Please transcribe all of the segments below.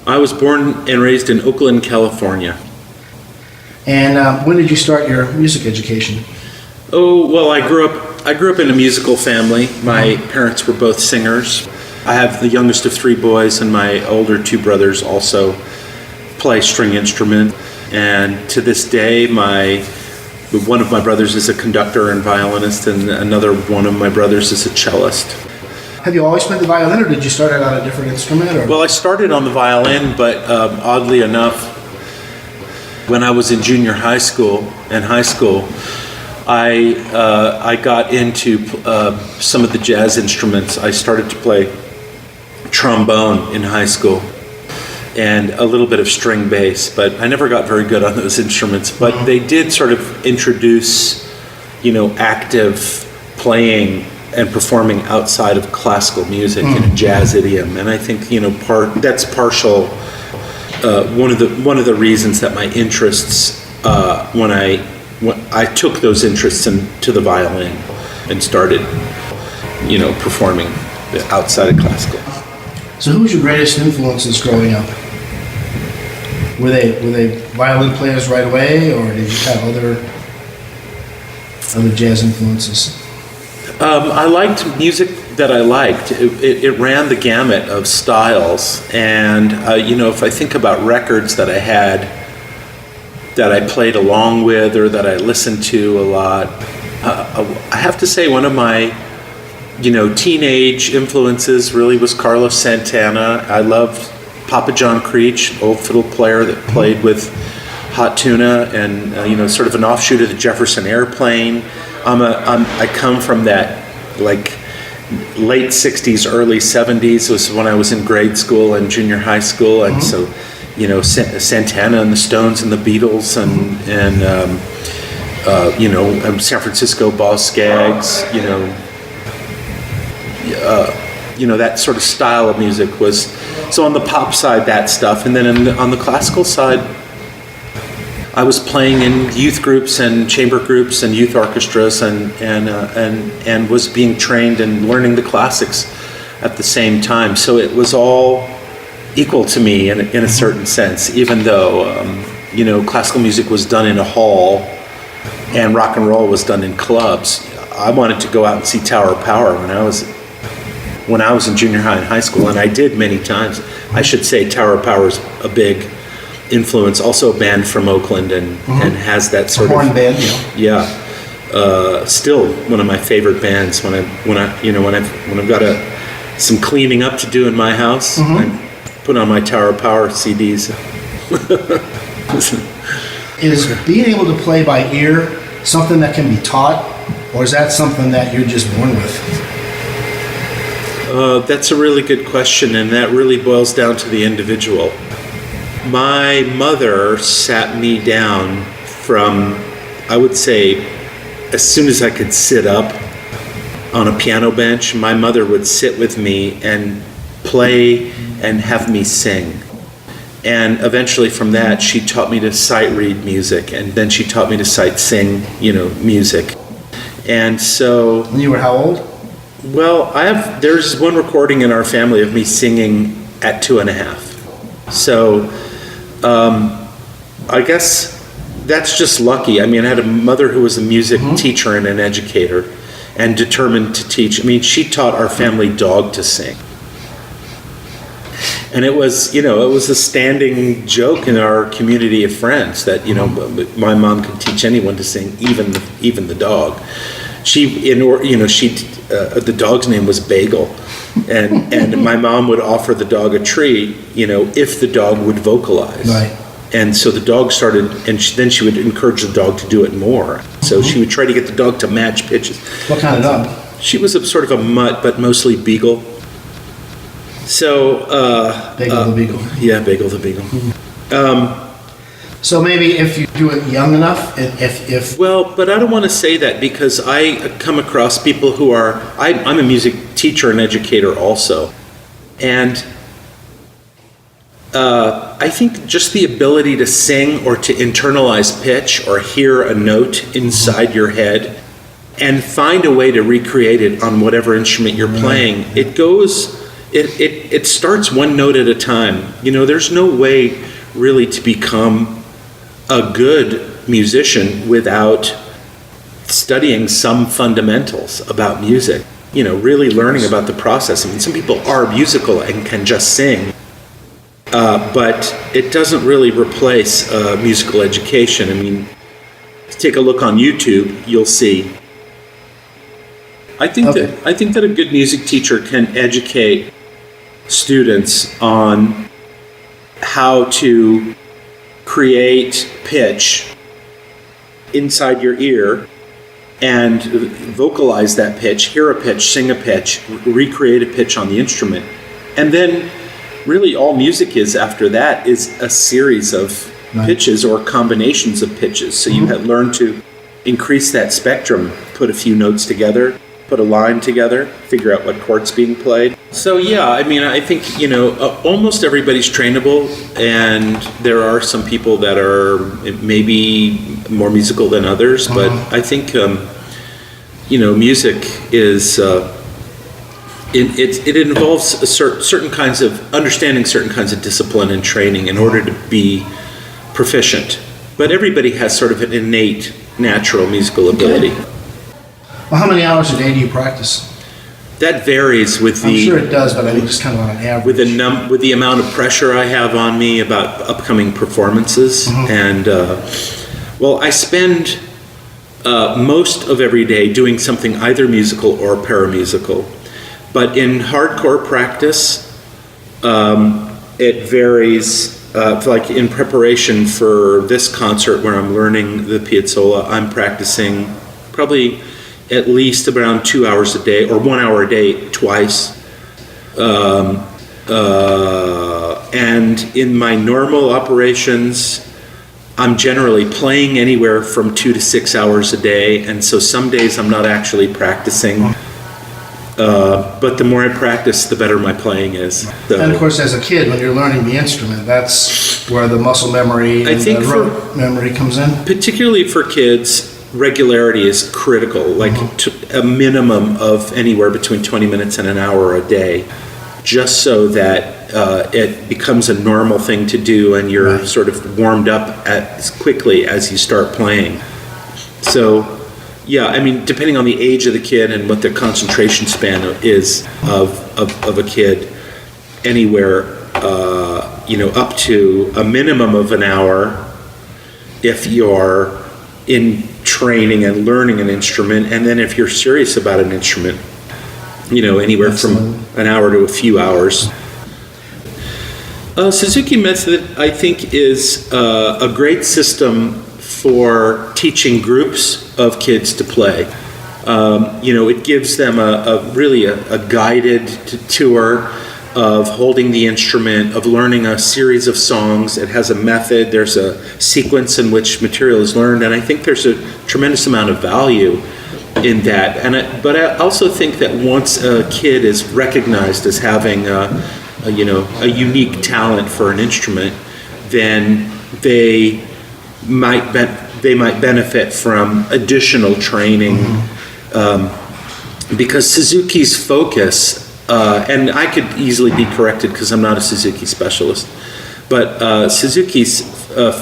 I was born and raised in Oakland, California. And when did you start your music education? Oh, well, I grew up in a musical family. My parents were both singers. I have the youngest of three boys, and my older two brothers also play string instrument. And to this day, one of my brothers is a conductor and violinist, and another one of my brothers is a cellist. Have you always played the violin, or did you start out on a different instrument? Or? Well, I started on the violin, but oddly enough, when I was in junior high school and high school, I got into some of the jazz instruments. I started to play trombone in high school and a little bit of string bass, but I never got very good on those instruments. But they did sort of introduce, active playing and performing outside of classical music in a jazz idiom, and I think that's partial. One of the reasons that my interests when I took those interests into the violin and started, performing outside of classical. So, who was your greatest influences growing up? Were they violin players right away, or did you have other jazz influences? I liked music that I liked. It ran the gamut of styles, and if I think about records that I had that I played along with or that I listened to a lot, I have to say one of my teenage influences really was Carlos Santana. I loved Papa John Creech, old fiddle player that played with Hot Tuna, and sort of an offshoot of the Jefferson Airplane. I come from that late 60s, early 70s was when I was in grade school and junior high school, and so Santana and the Stones and the Beatles and San Francisco Boss Skaggs, that sort of style of music was. So on the pop side, that stuff, and then on the classical side, I was playing in youth groups and chamber groups and youth orchestras, and was being trained and learning the classics at the same time. So it was all equal to me in a certain sense, even though classical music was done in a hall and rock and roll was done in clubs. I wanted to go out and see Tower of Power when I was in junior high and high school, and I did many times. I should say Tower of Power is a big influence, also a band from Oakland, and has that sort of horn band. Still one of my favorite bands. When I've got some cleaning up to do in my house, I put on my Tower of Power CDs. Is being able to play by ear something that can be taught, or is that something that you're just born with? That's a really good question, and that really boils down to the individual. My mother sat me down from, I would say, as soon as I could sit up on a piano bench. My mother would sit with me and play and have me sing. And eventually from that, she taught me to sight read music, and then she taught me to sight sing, music. And so... And you were how old? Well, there's one recording in our family of me singing at 2.5. So, I guess that's just lucky. I mean, I had a mother who was a music teacher and an educator and determined to teach. I mean, she taught our family dog to sing. And it was a standing joke in our community of friends that, my mom could teach anyone to sing, even the dog. The dog's name was Bagel, and my mom would offer the dog a treat, if the dog would vocalize. Right. And so the dog started, and then she would encourage the dog to do it more. So she would try to get the dog to match pitches. What kind of dog? She was a sort of a mutt, but mostly beagle. So Bagel the Beagle. Yeah, Bagel the Beagle. So maybe if you do it young enough, if well, but I don't want to say that, because I come across people who are. I'm a music teacher and educator also, and I think just the ability to sing or to internalize pitch or hear a note inside your head and find a way to recreate it on whatever instrument you're playing, it goes it starts one note at a time. There's no way really to become a good musician without studying some fundamentals about music. Really learning about the process. I mean, some people are musical and can just sing, but it doesn't really replace musical education. I mean, take a look on YouTube, you'll see. I think that a good music teacher can educate students on how to create pitch inside your ear and vocalize that pitch, hear a pitch, sing a pitch, recreate a pitch on the instrument. And then really all music is after that is a series of pitches or combinations of pitches. So you have learned to increase that spectrum, put a few notes together, put a line together, figure out what chord's being played. So yeah, I mean, I think, almost everybody's trainable, and there are some people that are maybe more musical than others, but I think, music is, it involves certain kinds of, understanding certain kinds of discipline and training in order to be proficient. But everybody has sort of an innate, natural musical ability. Okay. Well, how many hours a day do you practice? That varies with the... I'm sure it does, but I mean just kind of on an average. With the amount of pressure I have on me about upcoming performances. And, I spend most of every day doing something either musical or paramusical. But in hardcore practice, it varies. Like in preparation for this concert where I'm learning the Piazzolla, I'm practicing probably at least around 2 hours a day or 1 hour a day twice. And in my normal operations, I'm generally playing anywhere from 2 to 6 hours a day. And so some days I'm not actually practicing. But the more I practice, the better my playing is. So, and of course, as a kid, when you're learning the instrument, that's where the muscle memory and the rote memory comes in. Particularly for kids, regularity is critical, like a minimum of anywhere between 20 minutes and an hour a day, just so that it becomes a normal thing to do and you're sort of warmed up as quickly as you start playing. So, yeah, I mean, depending on the age of the kid and what their concentration span is of a kid, anywhere, up to a minimum of an hour if you're in training and learning an instrument, and then if you're serious about an instrument, anywhere from an hour to a few hours. Suzuki method, I think, is a great system for teaching groups of kids to play. It gives them a guided tour of holding the instrument, of learning a series of songs. It has a method, there's a sequence in which material is learned, and I think there's a tremendous amount of value in that. But I also think that once a kid is recognized as having a unique talent for an instrument, then they might benefit from additional training, because Suzuki's focus, and I could easily be corrected because I'm not a Suzuki specialist, but Suzuki's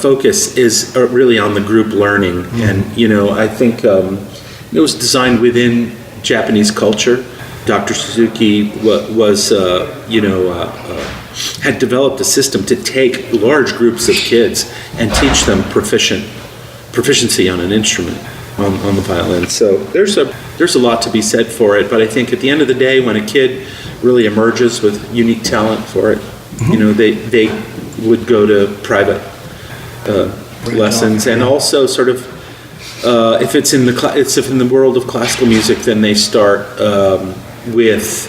focus is really on the group learning, and I think it was designed within Japanese culture. Dr. Suzuki had developed a system to take large groups of kids and teach them proficiency on an instrument, on the violin. So there's a lot to be said for it, but I think at the end of the day, when a kid really emerges with unique talent for it, they would go to private lessons, and also sort of if it's in the world of classical music, then they start with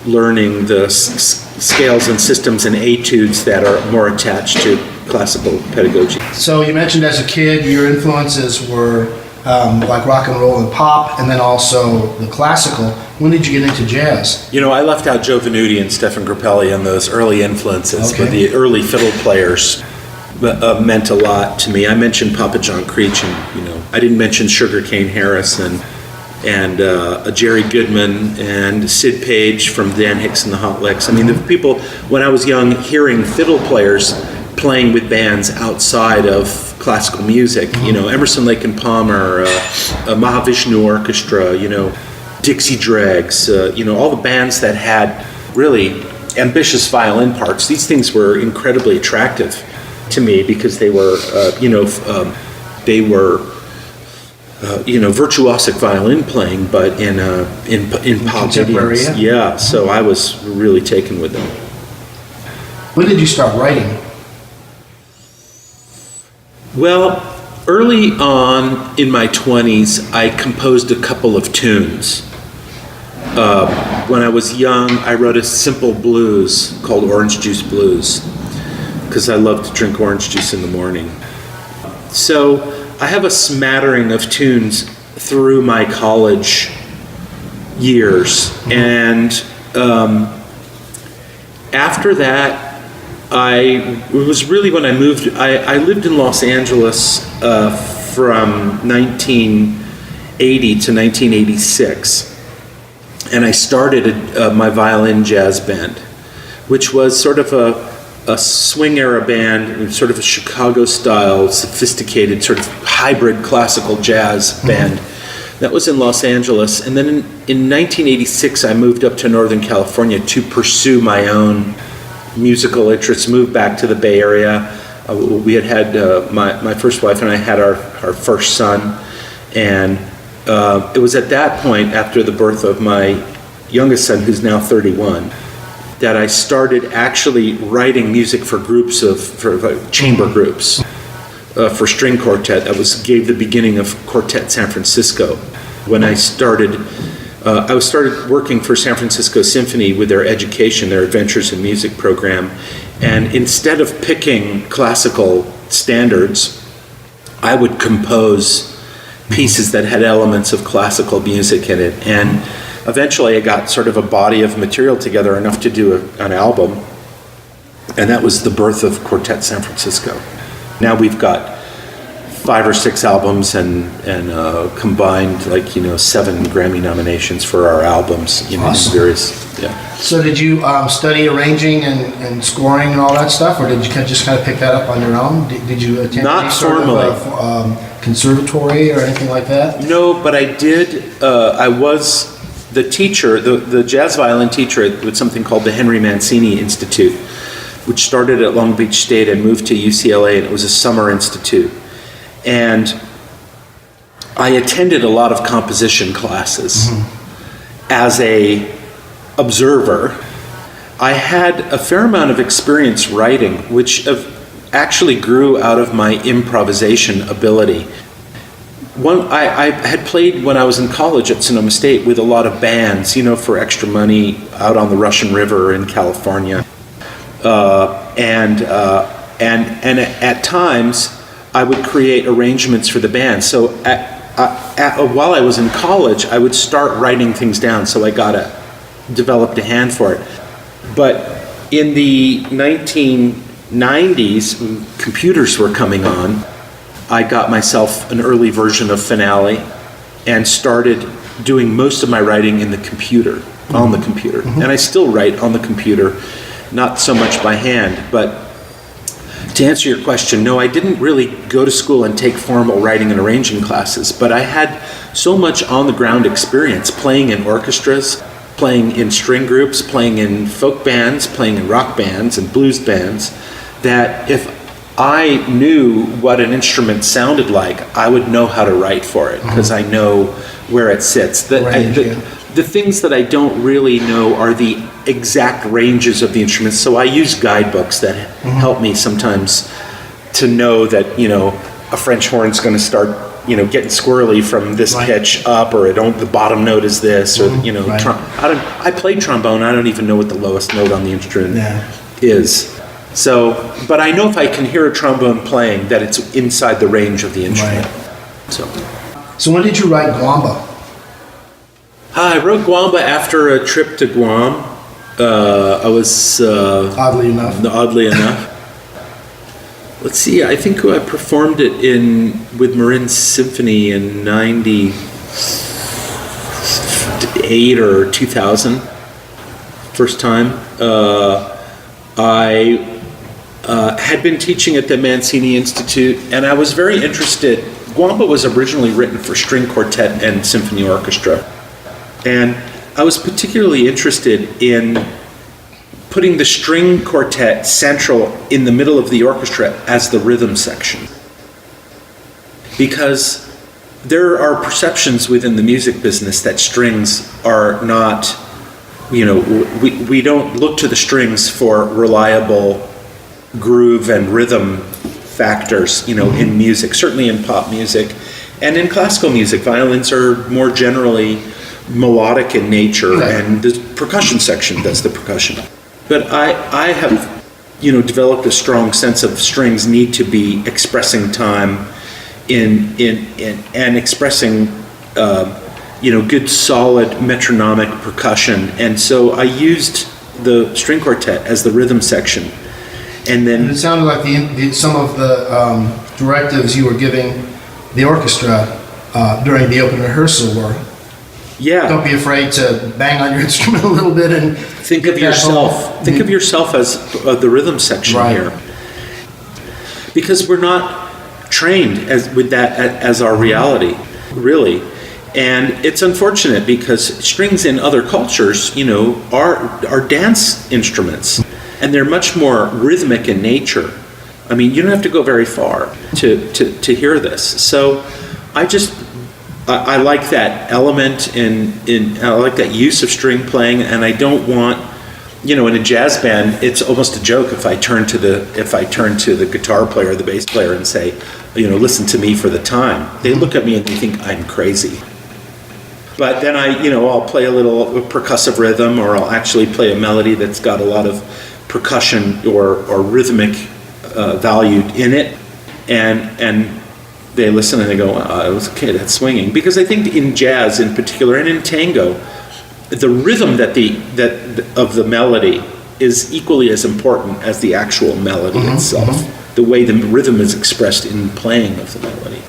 learning the scales and systems and etudes that are more attached to classical pedagogy. So you mentioned as a kid your influences were like rock and roll and pop, and then also the classical. When did you get into jazz? I left out Joe Venuti and Stefan Grappelli and those early influences, but the early fiddle players meant a lot to me. I mentioned Papa John Creech, and I didn't mention Sugar Cane Harris and and Jerry Goodman and Sid Page from Dan Hicks and the Hot Licks. I mean, the people, when I was young, hearing fiddle players playing with bands outside of classical music, you know, Emerson, Lake and Palmer, Mahavishnu Orchestra, you know, Dixie Dregs, you know, all the bands that had really ambitious violin parts. These things were incredibly attractive to me because they were, virtuosic violin playing, but in pop idioms. Yeah, so I was really taken with them. When did you start writing? Well, early on in my 20s, I composed a couple of tunes. When I was young, I wrote a simple blues called Orange Juice Blues because I love to drink orange juice in the morning. So I have a smattering of tunes through my college years, and after that, it was really when I moved. I lived in Los Angeles from 1980 to 1986, and I started my violin jazz band, which was sort of a swing era band, sort of a Chicago style, sophisticated, sort of hybrid classical jazz band. That was in Los Angeles. And then in 1986, I moved up to Northern California to pursue my own musical interests, moved back to the Bay Area. We had my first wife and I had our first son. And it was at that point, after the birth of my youngest son, who's now 31, that I started actually writing music for groups for chamber groups, for string quartet. That gave the beginning of Quartet San Francisco. When I started working for San Francisco Symphony with their education, their Adventures in Music program, and instead of picking classical standards, I would compose pieces that had elements of classical music in it. And eventually I got sort of a body of material together enough to do an album, and that was the birth of Quartet San Francisco. Now we've got 5 or 6 albums and combined 7 Grammy nominations for our albums. Awesome. Various. Yeah. So did you study arranging and scoring and all that stuff, or did you just kind of pick that up on your own? Did you attend Not any sort formally. of conservatory or anything like that? No, but I did. I was the teacher, the jazz violin teacher at something called the Henry Mancini Institute, which started at Long Beach State and moved to UCLA, and it was a summer institute. And I attended a lot of composition classes as a observer. I had a fair amount of experience writing, which actually grew out of my improvisation ability. I had played when I was in college at Sonoma State with a lot of bands, for extra money out on the Russian River in California. And at times I would create arrangements for the band. So while I was in college, I would start writing things down, so I developed a hand for it. But in the 1990s, when computers were coming on, I got myself an early version of Finale and started doing most of my writing in the computer, on the computer. And I still write on the computer, not so much by hand. But to answer your question, no, I didn't really go to school and take formal writing and arranging classes, but I had so much on-the-ground experience playing in orchestras, playing in string groups, playing in folk bands, playing in rock bands and blues bands, that if I knew what an instrument sounded like, I would know how to write for it, because I know where it sits. The things that I don't really know are the exact ranges of the instruments, so I use guidebooks that help me sometimes to know that, a French horn's going to start, getting squirrely from this pitch up, or the bottom note is this, or, I play trombone, I don't even know what the lowest note on the instrument is. So, but I know if I can hear a trombone playing that it's inside the range of the instrument. So when did you write Guamba? I wrote Guamba after a trip to Guam. I was Oddly enough. Let's see. I think I performed it with Marin Symphony in '94 2008 or 2000, first time. I had been teaching at the Mancini Institute, and I was very interested. Guamba was originally written for string quartet and symphony orchestra, and I was particularly interested in putting the string quartet central in the middle of the orchestra as the rhythm section. Because there are perceptions within the music business that strings are not, we don't look to the strings for reliable groove and rhythm factors, in music, certainly in pop music. And in classical music, violins are more generally melodic in nature, and the percussion section does the percussion. But I have, developed a strong sense of strings need to be expressing time and expressing, good solid metronomic percussion. And so I used the string quartet as the rhythm section. And then it sounded like some of the directives you were giving the orchestra during the open rehearsal were, don't be afraid to bang on your instrument a little bit and think of yourself. Think of yourself as the rhythm section here, because we're not trained with that as our reality, really. And it's unfortunate because strings in other cultures, are dance instruments, and they're much more rhythmic in nature. I mean, you don't have to go very far to hear this. So I like that element I like that use of string playing, and I don't want, in a jazz band, it's almost a joke if I turn to the guitar player or the bass player and say, listen to me for the time. They look at me and they think I'm crazy. But then I'll play a little percussive rhythm, or I'll actually play a melody that's got a lot of percussion or rhythmic value in it, and they listen and they go, okay, that's swinging. Because I think in jazz in particular, and in tango, the rhythm of the melody is equally as important as the actual melody itself. The way the rhythm is expressed in playing of the melody.